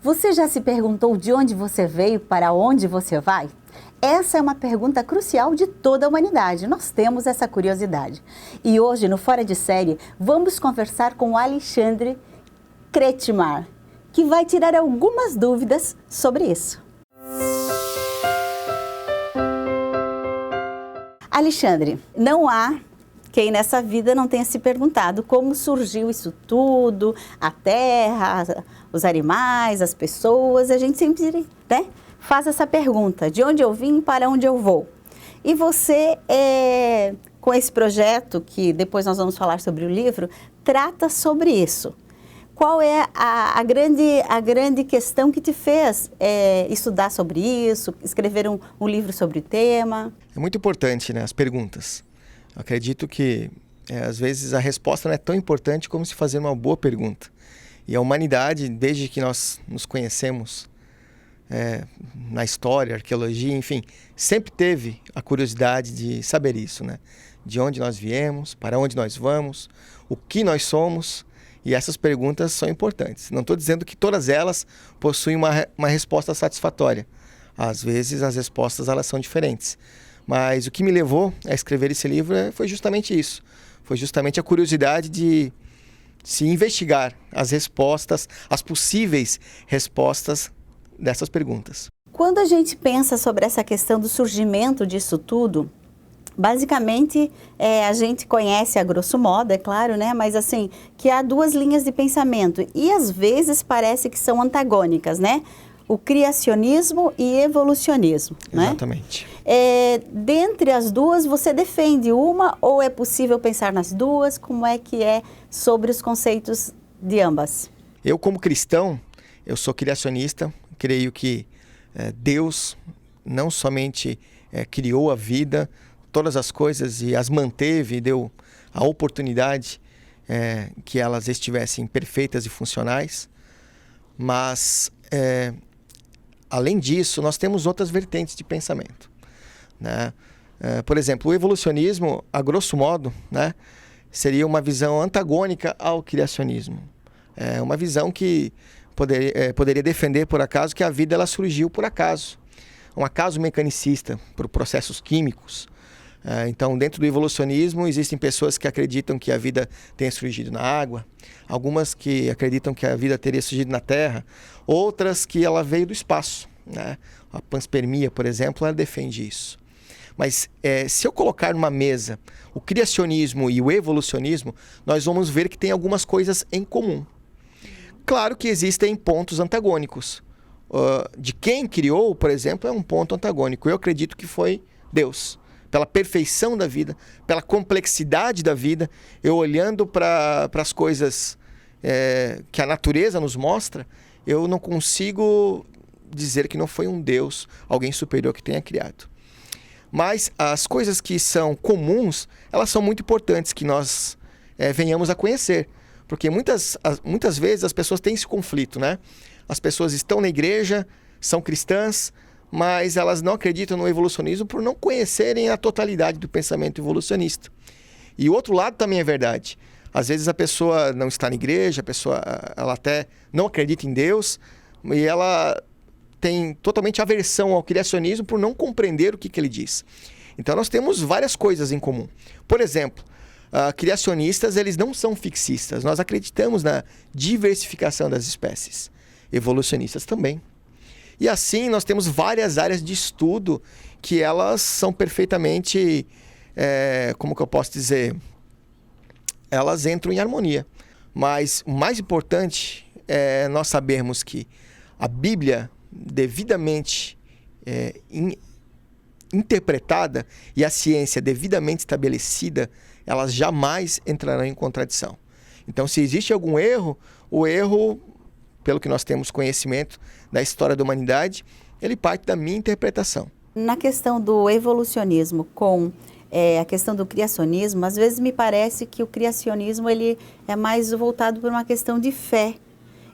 Você já se perguntou de onde você veio, para onde você vai? Essa é uma pergunta crucial de toda a humanidade. Nós temos essa curiosidade. E hoje, no Fora de Série, vamos conversar com o Alexandre Kretschmar, que vai tirar algumas dúvidas sobre isso. Alexandre, não há quem nessa vida não tenha se perguntado como surgiu isso tudo, a terra, os animais, as pessoas. A gente sempre, né, faz essa pergunta, de onde eu vim, para onde eu vou. E você, com esse projeto, que depois nós vamos falar sobre o livro, trata sobre isso. Qual é a grande questão que te fez estudar sobre isso, escrever um livro sobre o tema? É muito importante, né, as perguntas. Eu acredito que, às vezes, a resposta não é tão importante como se fazer uma boa pergunta. E a humanidade, desde que nós nos conhecemos, na história, arqueologia, enfim, sempre teve a curiosidade de saber isso, né? De onde nós viemos, para onde nós vamos, o que nós somos. E essas perguntas são importantes. Não estou dizendo que todas elas possuem uma resposta satisfatória. Às vezes, as respostas elas são diferentes. Mas o que me levou a escrever esse livro foi justamente isso. Foi justamente a curiosidade de se investigar as respostas, as possíveis respostas dessas perguntas. Quando a gente pensa sobre essa questão do surgimento disso tudo, basicamente a gente conhece a grosso modo, é claro, né? Mas assim, que há duas linhas de pensamento e às vezes parece que são antagônicas, né? O criacionismo e evolucionismo, né? Exatamente. Dentre as duas, você defende uma ou é possível pensar nas duas? Como é que é sobre os conceitos de ambas? Eu, como cristão, eu sou criacionista. Creio que Deus não somente criou a vida, todas as coisas e as manteve e deu a oportunidade que elas estivessem perfeitas e funcionais, mas além disso, nós temos outras vertentes de pensamento, né? Por exemplo, o evolucionismo, a grosso modo, né, seria uma visão antagônica ao criacionismo. É uma visão que poderia defender, por acaso, que a vida ela surgiu por acaso. Um acaso mecanicista, por processos químicos. Então, dentro do evolucionismo, existem pessoas que acreditam que a vida tenha surgido na água, algumas que acreditam que a vida teria surgido na terra, outras que ela veio do espaço, né? A panspermia, por exemplo, ela defende isso. Mas se eu colocar numa mesa o criacionismo e o evolucionismo, nós vamos ver que tem algumas coisas em comum. Claro que existem pontos antagônicos. De quem criou, por exemplo, é um ponto antagônico. Eu acredito que foi Deus. Pela perfeição da vida, pela complexidade da vida, eu olhando para as coisas que a natureza nos mostra, eu não consigo dizer que não foi um Deus, alguém superior que tenha criado. Mas as coisas que são comuns, elas são muito importantes que nós venhamos a conhecer. Porque muitas vezes as pessoas têm esse conflito, né? As pessoas estão na igreja, são cristãs, mas elas não acreditam no evolucionismo por não conhecerem a totalidade do pensamento evolucionista. E o outro lado também é verdade. Às vezes a pessoa não está na igreja, ela até não acredita em Deus, e ela tem totalmente aversão ao criacionismo por não compreender o que ele diz. Então nós temos várias coisas em comum. Por exemplo, criacionistas, eles não são fixistas. Nós acreditamos na diversificação das espécies. Evolucionistas também. E assim nós temos várias áreas de estudo que elas são perfeitamente, como que eu posso dizer, elas entram em harmonia. Mas o mais importante é nós sabermos que a Bíblia, devidamente interpretada e a ciência devidamente estabelecida, elas jamais entrarão em contradição. Então, se existe algum erro, o erro, pelo que nós temos conhecimento da história da humanidade, ele parte da minha interpretação. Na questão do evolucionismo com a questão do criacionismo, às vezes me parece que o criacionismo ele é mais voltado para uma questão de fé.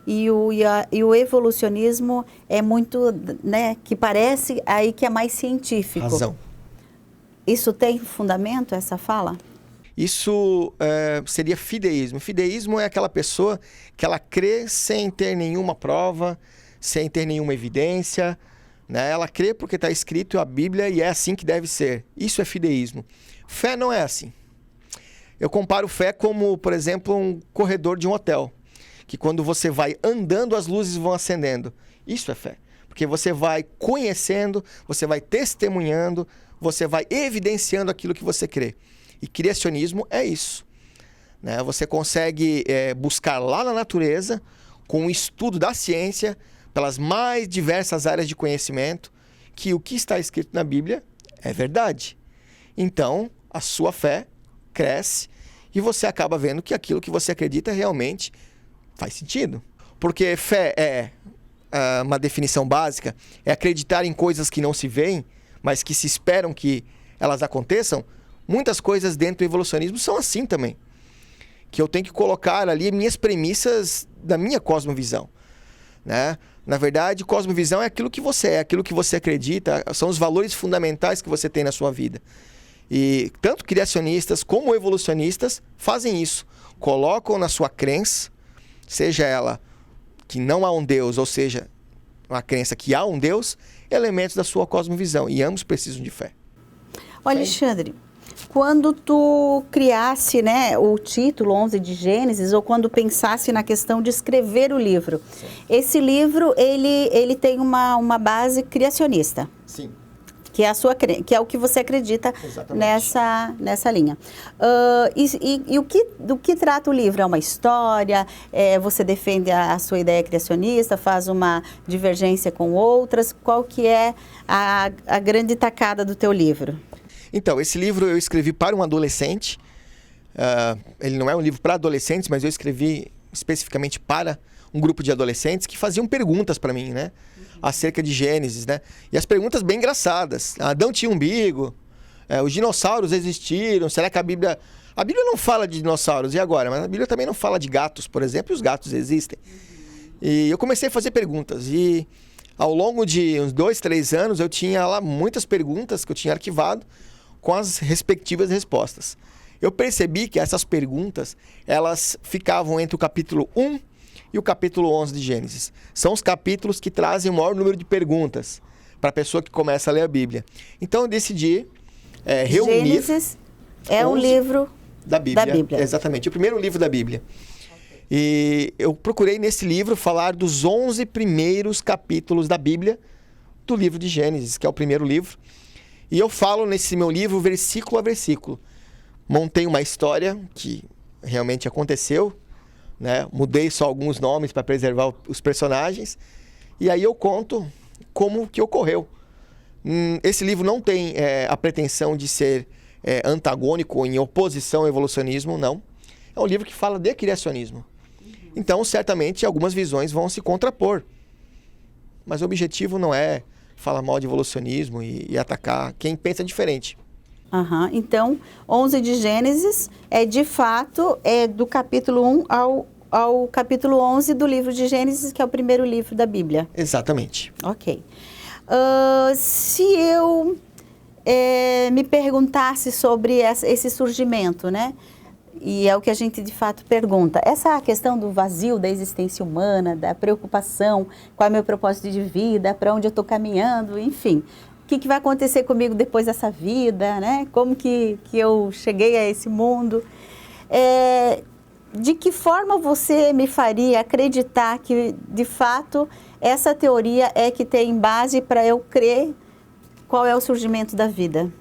E o evolucionismo é muito, né, que parece aí que é mais científico. Razão. Isso tem fundamento, essa fala? Isso seria fideísmo. Fideísmo é aquela pessoa que ela crê sem ter nenhuma prova, sem ter nenhuma evidência, né? Ela crê porque está escrito a Bíblia e é assim que deve ser. Isso é fideísmo. Fé não é assim. Eu comparo fé como, por exemplo, um corredor de um hotel, que quando você vai andando, as luzes vão acendendo. Isso é fé. Porque você vai conhecendo, você vai testemunhando, você vai evidenciando aquilo que você crê. E criacionismo é isso, né? Você consegue buscar lá na natureza, com o estudo da ciência, pelas mais diversas áreas de conhecimento, que o que está escrito na Bíblia é verdade. Então, a sua fé cresce e você acaba vendo que aquilo que você acredita realmente faz sentido. Porque fé é, uma definição básica, é acreditar em coisas que não se veem, mas que se esperam que elas aconteçam. Muitas coisas dentro do evolucionismo são assim também. Que eu tenho que colocar ali minhas premissas da minha cosmovisão, né? Na verdade, cosmovisão é aquilo que você é, aquilo que você acredita, são os valores fundamentais que você tem na sua vida. E tanto criacionistas como evolucionistas fazem isso. Colocam na sua crença, seja ela que não há um Deus, ou seja, uma crença que há um Deus, elementos da sua cosmovisão. E ambos precisam de fé. Alexandre, quando tu criasse, né, o título 11 de Gênesis, ou quando pensasse na questão de escrever o livro, sim, esse livro, ele tem uma base criacionista. Sim. Que é o que você acredita nessa linha. Do que trata o livro? É uma história? Você defende a sua ideia criacionista? Faz uma divergência com outras? Qual que é a grande tacada do teu livro? Então, esse livro eu escrevi para um adolescente. Ele não é um livro para adolescentes, mas eu escrevi especificamente para um grupo de adolescentes que faziam perguntas para mim, né? Acerca de Gênesis, né? E as perguntas bem engraçadas. Adão tinha umbigo? Os dinossauros existiram? Será que a Bíblia... A Bíblia não fala de dinossauros, e agora? Mas a Bíblia também não fala de gatos, por exemplo, e os gatos existem. E eu comecei a fazer perguntas. E ao longo de uns 2, 3 anos, eu tinha lá muitas perguntas que eu tinha arquivado com as respectivas respostas. Eu percebi que essas perguntas, elas ficavam entre o capítulo 1 e o capítulo 11 de Gênesis. São os capítulos que trazem o maior número de perguntas para a pessoa que começa a ler a Bíblia. Então eu decidi reunir... Gênesis é um livro da Bíblia. Exatamente, o primeiro livro da Bíblia. Okay. E eu procurei nesse livro falar dos 11 primeiros capítulos da Bíblia, do livro de Gênesis, que é o primeiro livro. E eu falo nesse meu livro versículo a versículo. Montei uma história que realmente aconteceu, né? Mudei só alguns nomes para preservar os personagens. E aí eu conto como que ocorreu. Esse livro não tem a pretensão de ser antagônico ou em oposição ao evolucionismo, não. É um livro que fala de criacionismo. Então, certamente, algumas visões vão se contrapor. Mas o objetivo não é falar mal de evolucionismo e atacar quem pensa diferente. Então, 11 de Gênesis de fato, do capítulo 1 ao capítulo 11 do livro de Gênesis, que é o primeiro livro da Bíblia. Exatamente. Ok. Se eu me perguntasse sobre esse surgimento, né? E é o que a gente de fato pergunta. Essa questão do vazio da existência humana, da preocupação, qual é o meu propósito de vida, para onde eu estou caminhando, enfim. O que vai acontecer comigo depois dessa vida, né? Como que eu cheguei a esse mundo? De que forma você me faria acreditar que, de fato, essa teoria é que tem base para eu crer qual é o surgimento da vida?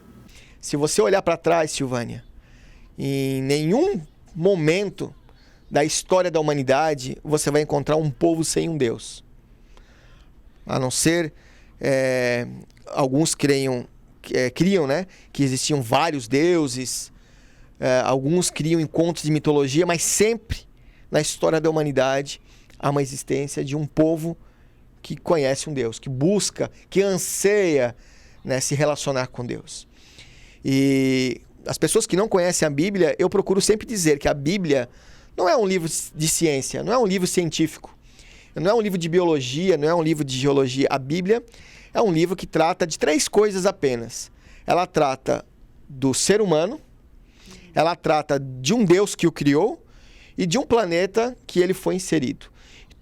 Se você olhar para trás, Silvânia, em nenhum momento da história da humanidade você vai encontrar um povo sem um Deus. A não ser... alguns criam, né, que existiam vários deuses, alguns criam em contos de mitologia, mas sempre na história da humanidade há uma existência de um povo que conhece um Deus, que busca, que anseia, né, se relacionar com Deus. E as pessoas que não conhecem a Bíblia, eu procuro sempre dizer que a Bíblia não é um livro de ciência, não é um livro científico, não é um livro de biologia, não é um livro de geologia. A Bíblia é um livro que trata de 3 coisas apenas. Ela trata do ser humano, ela trata de um Deus que o criou e de um planeta que ele foi inserido.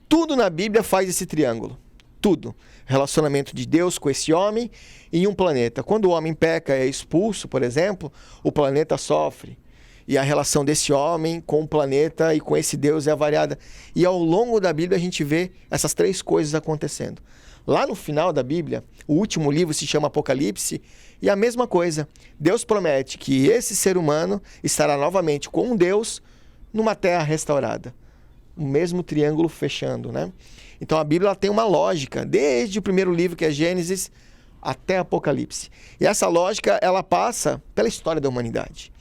Tudo na Bíblia faz esse triângulo. tudo. Relacionamento de Deus com esse homem em um planeta. Quando o homem peca, é expulso, por exemplo, o planeta sofre. E a relação desse homem com o planeta e com esse Deus é variada. E ao longo da Bíblia a gente vê essas três coisas acontecendo. Lá no final da Bíblia, o último livro se chama Apocalipse, e a mesma coisa. Deus promete que esse ser humano estará novamente com Deus numa terra restaurada. O mesmo triângulo fechando, né? Então a Bíblia ela tem uma lógica, desde o primeiro livro, que é Gênesis, até Apocalipse. E essa lógica, ela passa pela história da humanidade.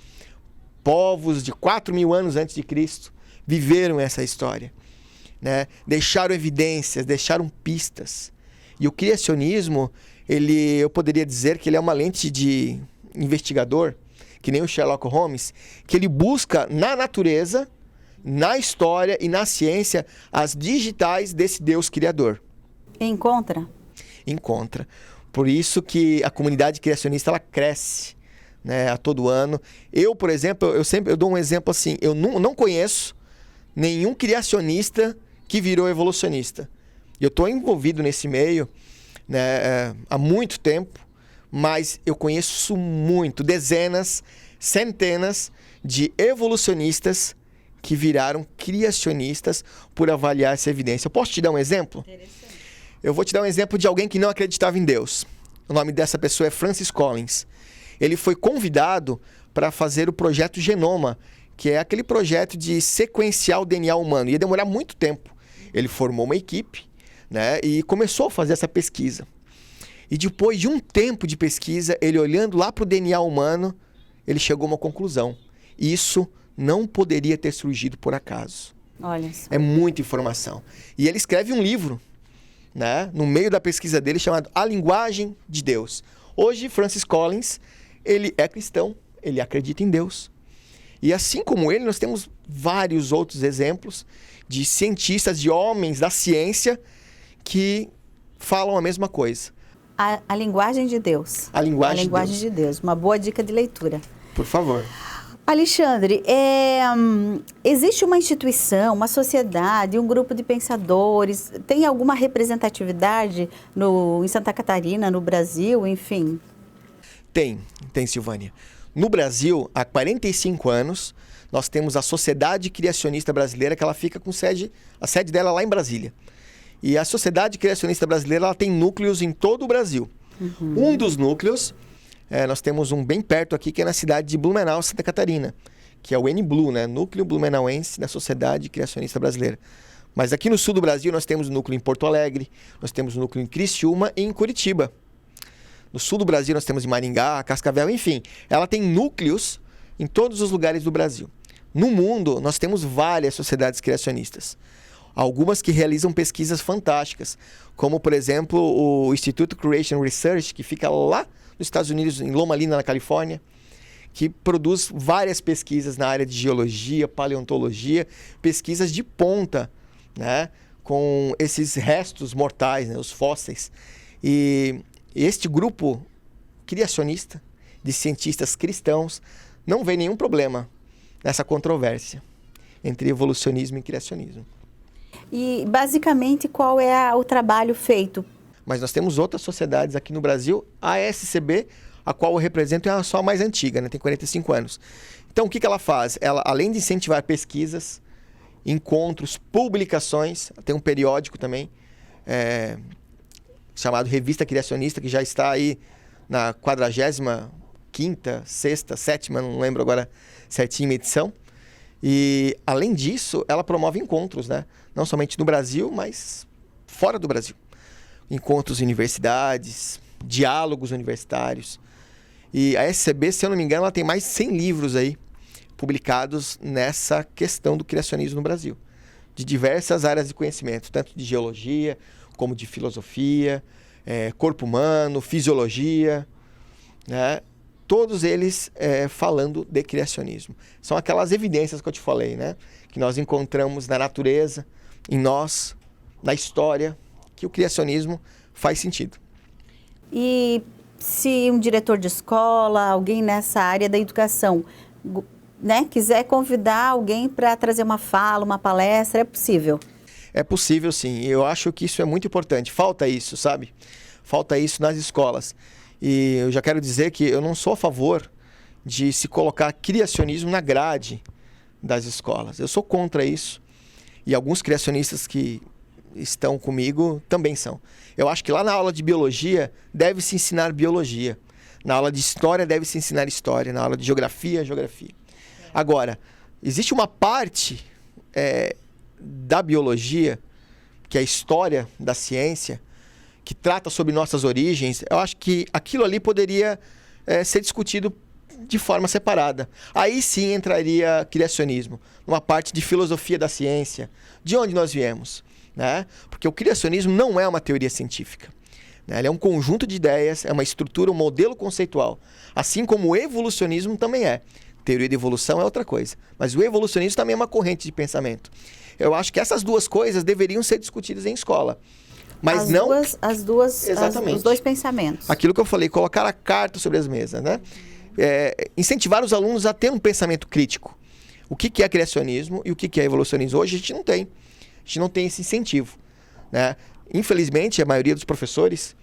Povos de 4.000 anos antes de Cristo viveram essa história, né? Deixaram evidências, deixaram pistas. E o criacionismo, eu poderia dizer que ele é uma lente de investigador, que nem o Sherlock Holmes, que ele busca na natureza, na história e na ciência as digitais desse Deus criador. Encontra? Encontra. Por isso que a comunidade criacionista ela cresce, né, a todo ano. Eu, por exemplo, eu dou um exemplo assim, eu não conheço nenhum criacionista que virou evolucionista. Eu estou envolvido nesse meio, né, há muito tempo, mas eu conheço dezenas, centenas de evolucionistas que viraram criacionistas por avaliar essa evidência. Eu posso te dar um exemplo? Eu vou te dar um exemplo de alguém que não acreditava em Deus. O nome dessa pessoa é Francis Collins. Ele foi convidado para fazer o projeto Genoma, que é aquele projeto de sequenciar o DNA humano. Ia demorar muito tempo. Ele formou uma equipe, né, e começou a fazer essa pesquisa. E depois de um tempo de pesquisa, ele olhando lá para o DNA humano, ele chegou a uma conclusão. Isso não poderia ter surgido por acaso. Olha só. É muita informação. E ele escreve um livro, né, no meio da pesquisa dele, chamado A Linguagem de Deus. Hoje, Francis Collins, ele é cristão, ele acredita em Deus. E assim como ele, nós temos vários outros exemplos de cientistas, de homens da ciência que falam a mesma coisa. A linguagem de Deus. A linguagem de Deus. Uma boa dica de leitura. Por favor. Alexandre, existe uma instituição, uma sociedade, um grupo de pensadores, tem alguma representatividade em Santa Catarina, no Brasil, enfim? Tem, Silvânia. No Brasil, há 45 anos, nós temos a Sociedade Criacionista Brasileira, que ela fica com a sede dela lá em Brasília. E a Sociedade Criacionista Brasileira ela tem núcleos em todo o Brasil. Uhum. Um dos núcleos, nós temos um bem perto aqui, que é na cidade de Blumenau, Santa Catarina, que é o NBLU, né? Núcleo Blumenauense da Sociedade Criacionista Brasileira. Mas aqui no sul do Brasil nós temos núcleo em Porto Alegre, nós temos núcleo em Criciúma e em Curitiba. No sul do Brasil nós temos em Maringá, Cascavel, enfim. Ela tem núcleos em todos os lugares do Brasil. No mundo, nós temos várias sociedades criacionistas. Algumas que realizam pesquisas fantásticas, como, por exemplo, o Instituto Creation Research, que fica lá nos Estados Unidos, em Loma Linda, na Califórnia, que produz várias pesquisas na área de geologia, paleontologia, pesquisas de ponta, né, com esses restos mortais, né, os fósseis. E este grupo criacionista de cientistas cristãos não vê nenhum problema nessa controvérsia entre evolucionismo e criacionismo. E, basicamente, qual é o trabalho feito? Mas nós temos outras sociedades aqui no Brasil. A SCB, a qual eu represento, é só a mais antiga, né? Tem 45 anos. Então, o que ela faz? Ela, além de incentivar pesquisas, encontros, publicações, tem um periódico também, chamado Revista Criacionista, que já está aí na 45ª, 6ª, 7ª, não lembro agora certinho a edição. E, além disso, ela promove encontros, né? Não somente no Brasil, mas fora do Brasil. Encontros em universidades, diálogos universitários. E a SCB, se eu não me engano, ela tem mais de 100 livros aí publicados nessa questão do criacionismo no Brasil. De diversas áreas de conhecimento, tanto de geologia, como de filosofia, corpo humano, fisiologia, né? Todos eles falando de criacionismo. São aquelas evidências que eu te falei, né? Que nós encontramos na natureza, em nós, na história, que o criacionismo faz sentido. E se um diretor de escola, alguém nessa área da educação, né, quiser convidar alguém para trazer uma fala, uma palestra, é possível? É possível, sim. Eu acho que isso é muito importante. Falta isso, sabe? Falta isso nas escolas. E eu já quero dizer que eu não sou a favor de se colocar criacionismo na grade das escolas. Eu sou contra isso. E alguns criacionistas que estão comigo também são. Eu acho que lá na aula de biologia deve-se ensinar biologia. Na aula de história deve-se ensinar história. Na aula de geografia, geografia. Agora, existe uma parte da biologia, que é a história da ciência, que trata sobre nossas origens. Eu acho que aquilo ali poderia ser discutido de forma separada. Aí sim entraria criacionismo, uma parte de filosofia da ciência, de onde nós viemos, né? Porque o criacionismo não é uma teoria científica, né? Ele é um conjunto de ideias, é uma estrutura, um modelo conceitual, assim como o evolucionismo também é. Teoria de evolução é outra coisa, mas o evolucionismo também é uma corrente de pensamento. Eu acho que essas duas coisas deveriam ser discutidas em escola. Mas os dois pensamentos. Aquilo que eu falei, colocar a carta sobre as mesas, né? Incentivar os alunos a ter um pensamento crítico. O que é criacionismo e o que é evolucionismo? Hoje a gente não tem. A gente não tem esse incentivo, né? Infelizmente, a maioria dos professores,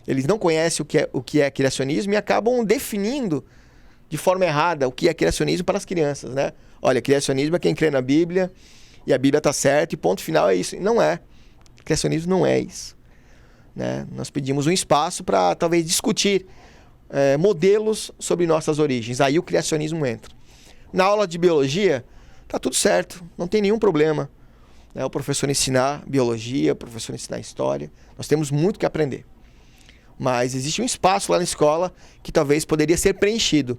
eles não conhecem o que é criacionismo e acabam definindo de forma errada o que é criacionismo para as crianças, né? Olha, criacionismo é quem crê na Bíblia e a Bíblia está certa e ponto final é isso. E não é. Criacionismo não é isso, né? Nós pedimos um espaço para talvez discutir modelos sobre nossas origens. Aí o criacionismo entra. Na aula de biologia, tá tudo certo, não tem nenhum problema, né? O professor ensinar biologia, o professor ensinar história. Nós temos muito que aprender. Mas existe um espaço lá na escola que talvez poderia ser preenchido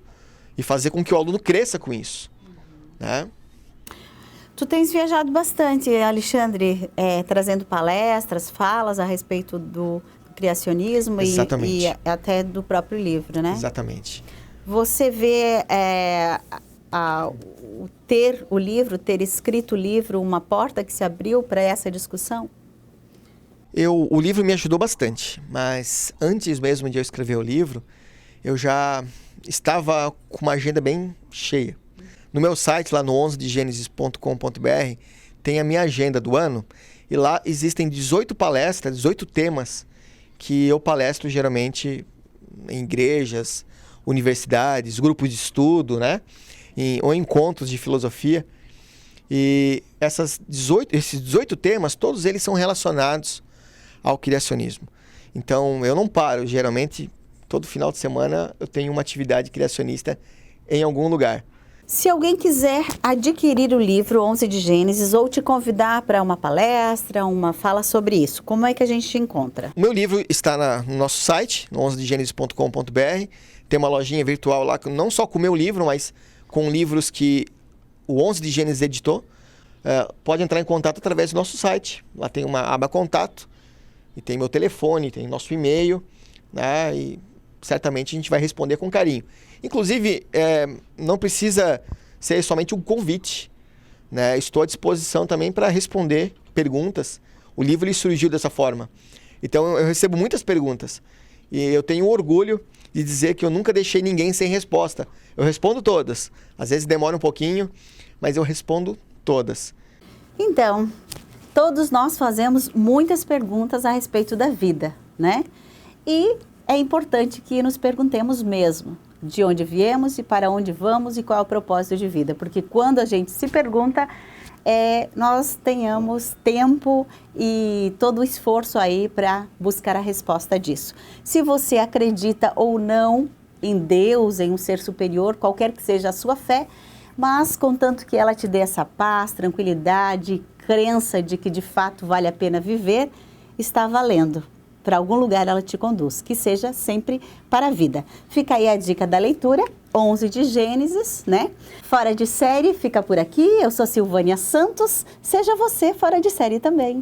e fazer com que o aluno cresça com isso, né? Tu tens viajado bastante, Alexandre, trazendo palestras, falas a respeito do criacionismo e até do próprio livro, né? Exatamente. Você vê ter escrito o livro, uma porta que se abriu para essa discussão? O livro me ajudou bastante, mas antes mesmo de eu escrever o livro, eu já estava com uma agenda bem cheia. No meu site, lá no 11degenesis.com.br, tem a minha agenda do ano e lá existem 18 palestras, 18 temas que eu palestro geralmente em igrejas, universidades, grupos de estudo, né? Ou encontros de filosofia. E esses 18 temas, todos eles são relacionados ao criacionismo. Então, eu não paro. Geralmente, todo final de semana, eu tenho uma atividade criacionista em algum lugar. Se alguém quiser adquirir o livro 11 de Gênesis ou te convidar para uma palestra, uma fala sobre isso, como é que a gente te encontra? O meu livro está no nosso site, no 11degenesis.com.br. Tem uma lojinha virtual lá, não só com o meu livro, mas com livros que o 11 de Gênesis editou. Pode entrar em contato através do nosso site. Lá tem uma aba contato, e tem meu telefone, tem nosso e-mail, né? E certamente a gente vai responder com carinho. Inclusive, não precisa ser somente um convite, né? Estou à disposição também para responder perguntas. O livro ele surgiu dessa forma. Então, eu recebo muitas perguntas. E eu tenho orgulho de dizer que eu nunca deixei ninguém sem resposta. Eu respondo todas. Às vezes demora um pouquinho, mas eu respondo todas. Então, todos nós fazemos muitas perguntas a respeito da vida, né? E é importante que nos perguntemos mesmo de onde viemos e para onde vamos e qual é o propósito de vida. Porque quando a gente se pergunta, nós tenhamos tempo e todo o esforço aí para buscar a resposta disso. Se você acredita ou não em Deus, em um ser superior, qualquer que seja a sua fé, mas contanto que ela te dê essa paz, tranquilidade, crença de que de fato vale a pena viver, está valendo. Para algum lugar ela te conduz, que seja sempre para a vida. Fica aí a dica da leitura, 11 de Gênesis, né? Fora de série, fica por aqui. Eu sou Silvânia Santos. Seja você fora de série também.